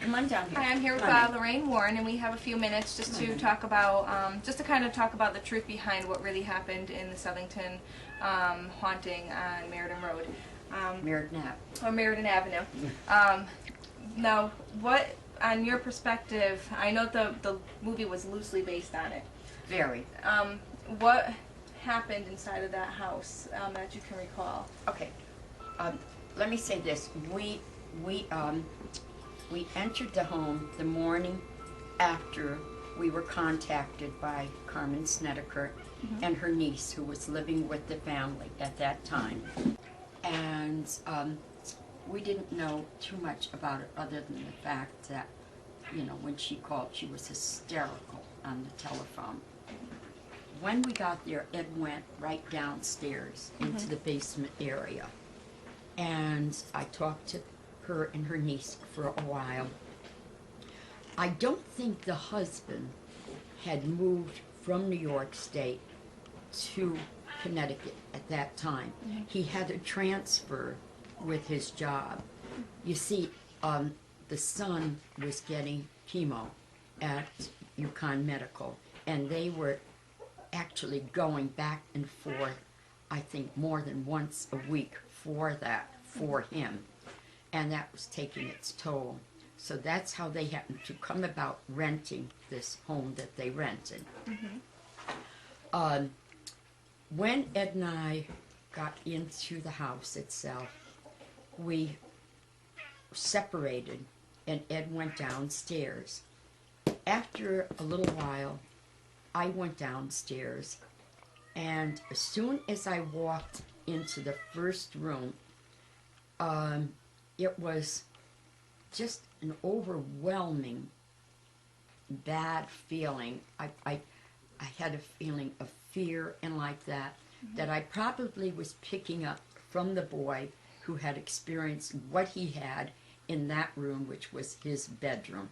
come on down here. Hi, I'm here with Lorraine Warren, and we have a few minutes just to talk about, just to kind of talk about the truth behind what really happened in the Southington haunting on Meriden Road. Meriden Avenue. Now, what, on your perspective, I know the movie was loosely based on it. Very. What happened inside of that house that you can recall? Okay. Let me say this. We entered the home the morning after we were contacted by Carmen Snedeker and her niece, who was living with the family at that time. And we didn't know too much about it other than the fact that, you know, when she called, she was hysterical on the telephone. When we got there, Ed went right downstairs into the basement area. And I talked to her and her niece for a while. I don't think the husband had moved from New York State to Connecticut at that time. He had a transfer with his job. You see, the son was getting chemo at UConn Medical, and they were actually going back and forth, I think, more than once a week for that, for him. And that was taking its toll. So that's how they happened to come about renting this home that they rented. When Ed and I got into the house itself, we separated and Ed went downstairs. After a little while, I went downstairs, and as soon as I walked into the first room, it was just an overwhelming bad feeling. I had a feeling of fear and like that, that I probably was picking up from the boy who had experienced what he had in that room, which was his bedroom.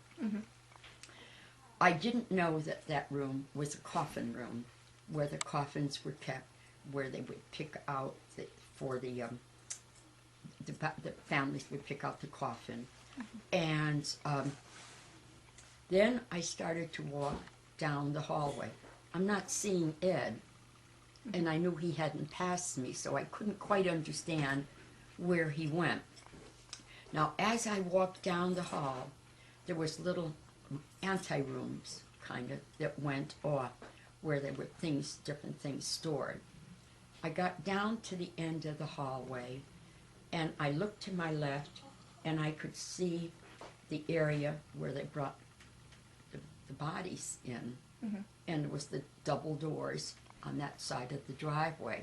I didn't know that that room was a coffin room, where the coffins were kept, where they would pick out the families would pick out the coffin. And then I started to walk down the hallway. I'm not seeing Ed, and I knew he hadn't passed me, so I couldn't quite understand where he went. Now, as I walked down the hall, there was little anti-rooms, kind of, that went off, where there were things, different things stored. I got down to the end of the hallway, and I looked to my left, and I could see the area where they brought the bodies in, and it was the double doors on that side of the driveway.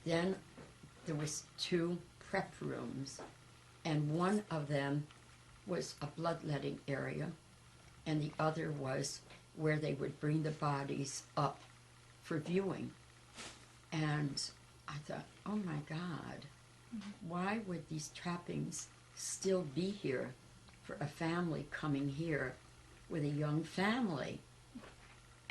Then there was 2 prep rooms, and one of them was a bloodletting area, and the other was where they would bring the bodies up for viewing. And I thought, oh my God, why would these trappings still be here for a family coming here with a young family?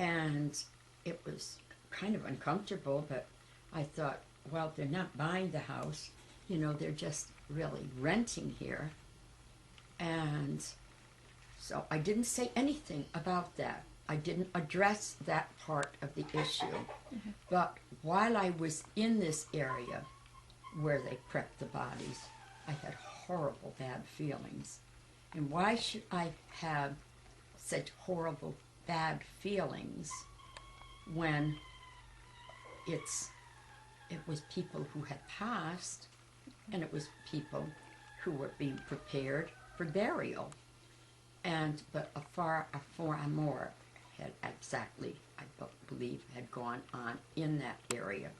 And it was kind of uncomfortable, but I thought, well, they're not buying the house, you know, they're just really renting here. And so I didn't say anything about that. I didn't address that part of the issue. But while I was in this area where they prepped the bodies, I had horrible bad feelings. And why should I have such horrible bad feelings when it was people who had passed, and it was people who were being prepared for burial? And but a far more had exactly, I believe, had gone on in that area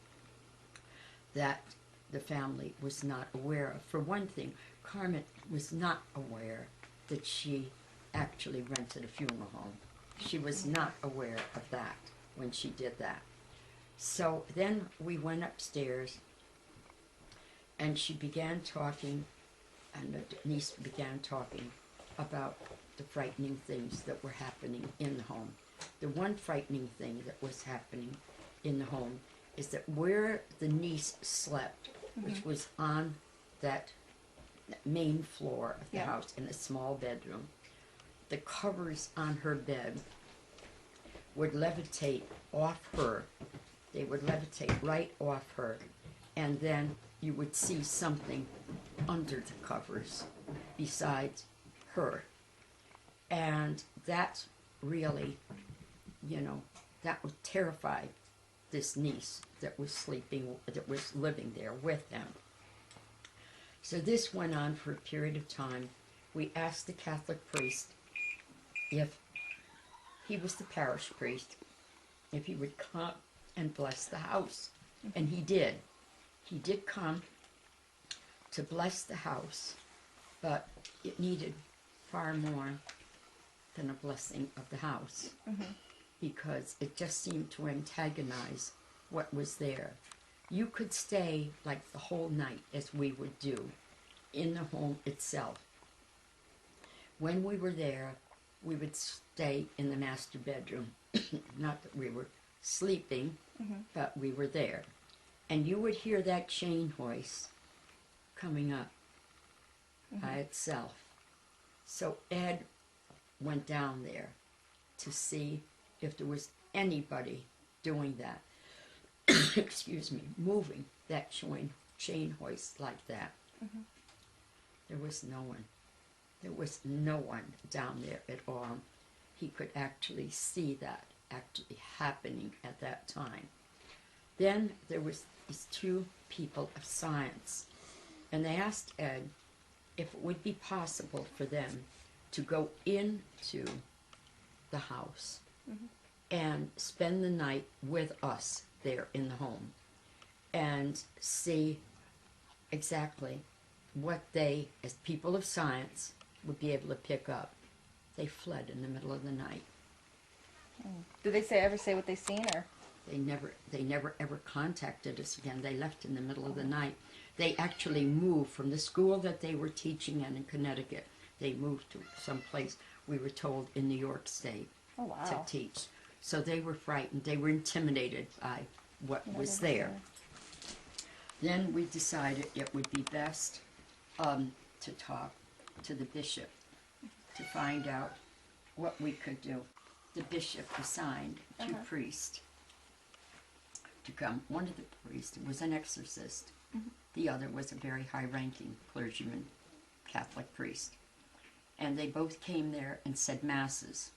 that the family was not aware of. For one thing, Carmen was not aware that she actually rented a funeral home. She was not aware of that when she did that. So then we went upstairs, and she began talking, and the niece began talking about the frightening things that were happening in the home. The one frightening thing that was happening in the home is that where the niece slept, which was on that main floor of the Yeah. house in a small bedroom. The covers on her bed would levitate off her. They would levitate right off her, and then you would see something under the covers besides her. And that really, that would terrify this niece that was living there with them. So this went on for a period of time. We asked the Catholic priest if he was the parish priest, if he would come and bless the house. And he did. He did come to bless the house, but it needed far more than a blessing of the house, because it just seemed to antagonize what was there. You could stay like the whole night, as we would do, in the home itself. When we were there, we would stay in the master bedroom. Not that we were sleeping, but we were there. And you would hear that chain hoist coming up by itself. So Ed went down there to see if there was anybody doing that. Excuse me, moving that chain hoist like that. There was no one. There was no one down there at all. He could actually see that actually happening at that time. Then there was these two people of science, and they asked Ed if it would be possible for them to go into the house and spend the night with us there in the home and see exactly what they, as people of science, would be able to pick up. They fled in the middle of the night. Did they ever say what they seen, or? They never ever contacted us again. They left in the middle of the night. They actually moved from the school that they were teaching in Connecticut. They moved to some place, we were told, in New York State to teach. So they were frightened. They were intimidated by what was there. Then we decided it would be best to talk to the bishop to find out what we could do. The bishop assigned two priests to come. One of the priests was an exorcist. The other was a very high-ranking clergyman, Catholic priest. And they both came there and said masses.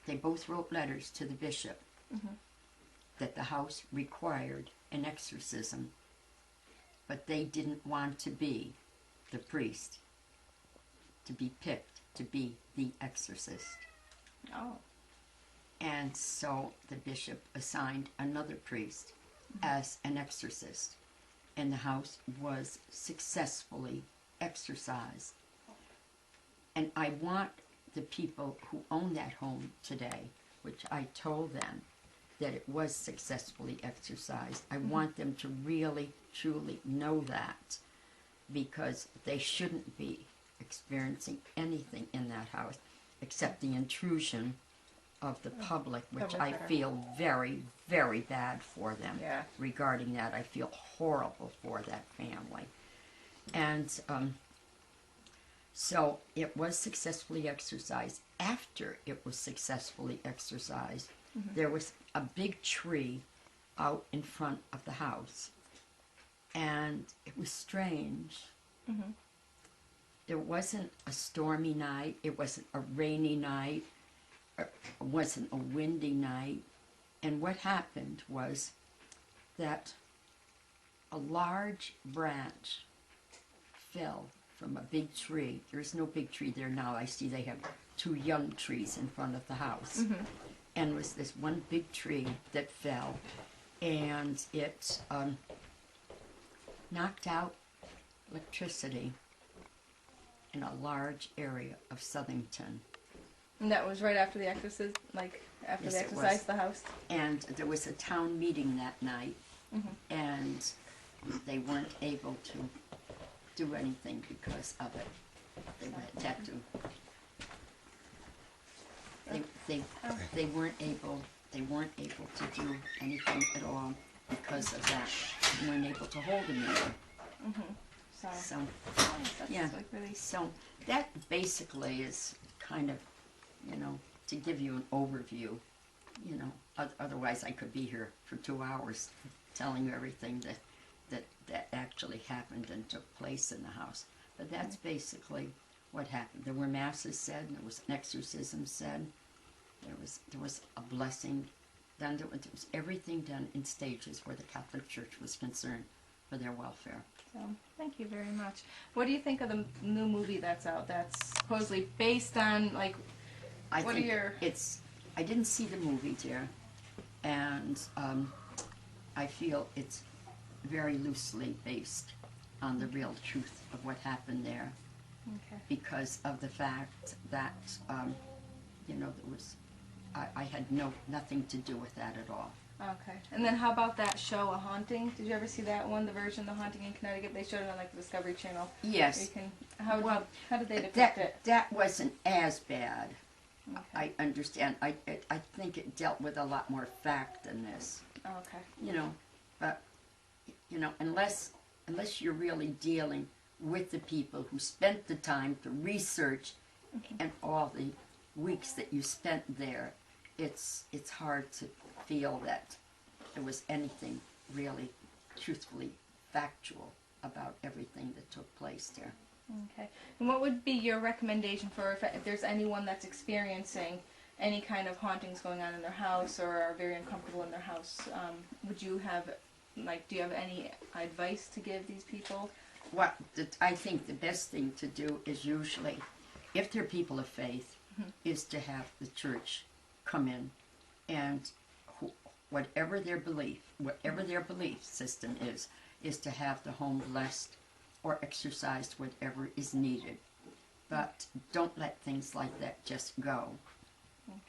They both wrote letters to the bishop that the house required an exorcism, but they didn't want to be the priest, to be picked to be the exorcist. Oh. And so the bishop assigned another priest as an exorcist, and the house was successfully exorcised. And I want the people who own that home today, which I told them that it was successfully exorcised, I want them to really, truly know that, because they shouldn't be experiencing anything in that house except the intrusion of the public, which I feel very, very bad for them regarding that. I feel horrible for that family. And so it was successfully exorcised. After it was successfully exorcised, there was a big tree out in front of the house. And it was strange. It wasn't a stormy night. It wasn't a rainy night. It wasn't a windy night. And what happened was that a large branch fell from a big tree. There's no big tree there now. I see they have two young trees in front of the house. And it was this one big tree that fell, and it knocked out electricity in a large area of Southington. And that was right after the exorcism, after Yes, they it was. exorcised the house? And there was a town meeting that night, and they weren't able to do anything because of it. They had to. They weren't able to do anything at all because of that. They weren't able to hold a meeting. So that's yeah. like really. So that basically is kind of, to give you an overview. Otherwise I could be here for 2 hours telling you everything that actually happened and took place in the house. But that's basically what happened. There were masses said, and there was an exorcism said. There was a blessing done. There was everything done in stages where the Catholic Church was concerned for their welfare. So, thank you very much. What do you think of the new movie that's out? That's supposedly based on, like, I didn't see the movie, dear, and I feel it's very loosely based on the real truth of what happened there. Okay. Because of the fact that, I had nothing to do with that at all. Okay. And then how about that show, A Haunting? Did you ever see that one, the version, The Haunting in Connecticut? They showed it on, like, the Discovery Channel. Yes. How did they depict it? That wasn't as bad. Okay. I understand. I think it dealt with a lot more fact than this. Oh, okay. But, unless you're really dealing with the people who spent the time to research and all the weeks that you spent there, it's hard to feel that there was anything really truthfully factual about everything that took place there. Okay. And what would be your recommendation for if there's anyone that's experiencing any kind of hauntings going on in their house or are very uncomfortable in their house? Do you have any advice to give these people? I think the best thing to do is usually, if they're people of faith, is to have the church come in and whatever their belief system is to have the home blessed or exercised, whatever is needed. But don't let things like that just go. Okay.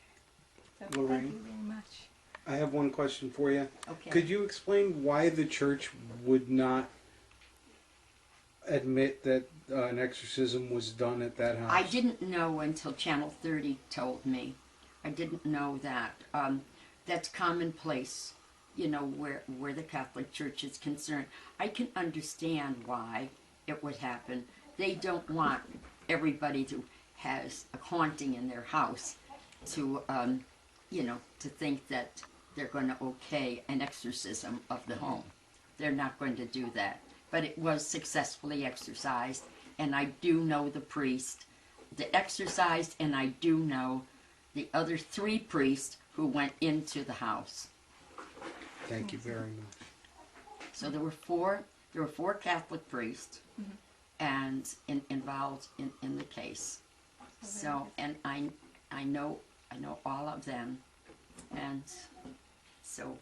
So Lorraine? thank you very much. I have one question for you. Okay. Could you explain why the church would not admit that an exorcism was done at that house? I didn't know until Channel 30 told me. I didn't know that. That's commonplace, where the Catholic Church is concerned. I can understand why it would happen. They don't want everybody who has a haunting in their house to, to think that they're going to okay an exorcism of the home. They're not going to do that. But it was successfully exorcised, and I do know the priest that exorcised, and I do know the other 3 priests who went into the house. Thank you very much. So there were 4 Catholic priests and involved in the case. So, and I know all of them, and so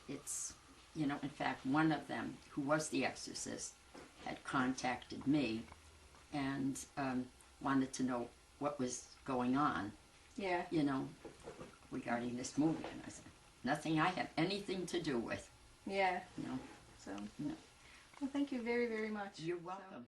it's, in fact, one of them, who was the exorcist, had contacted me and wanted to know what was going on, Yeah. regarding this movie. And I said, nothing I have anything to do with. Yeah. No. So. No. Well, thank you very, very much. You're welcome.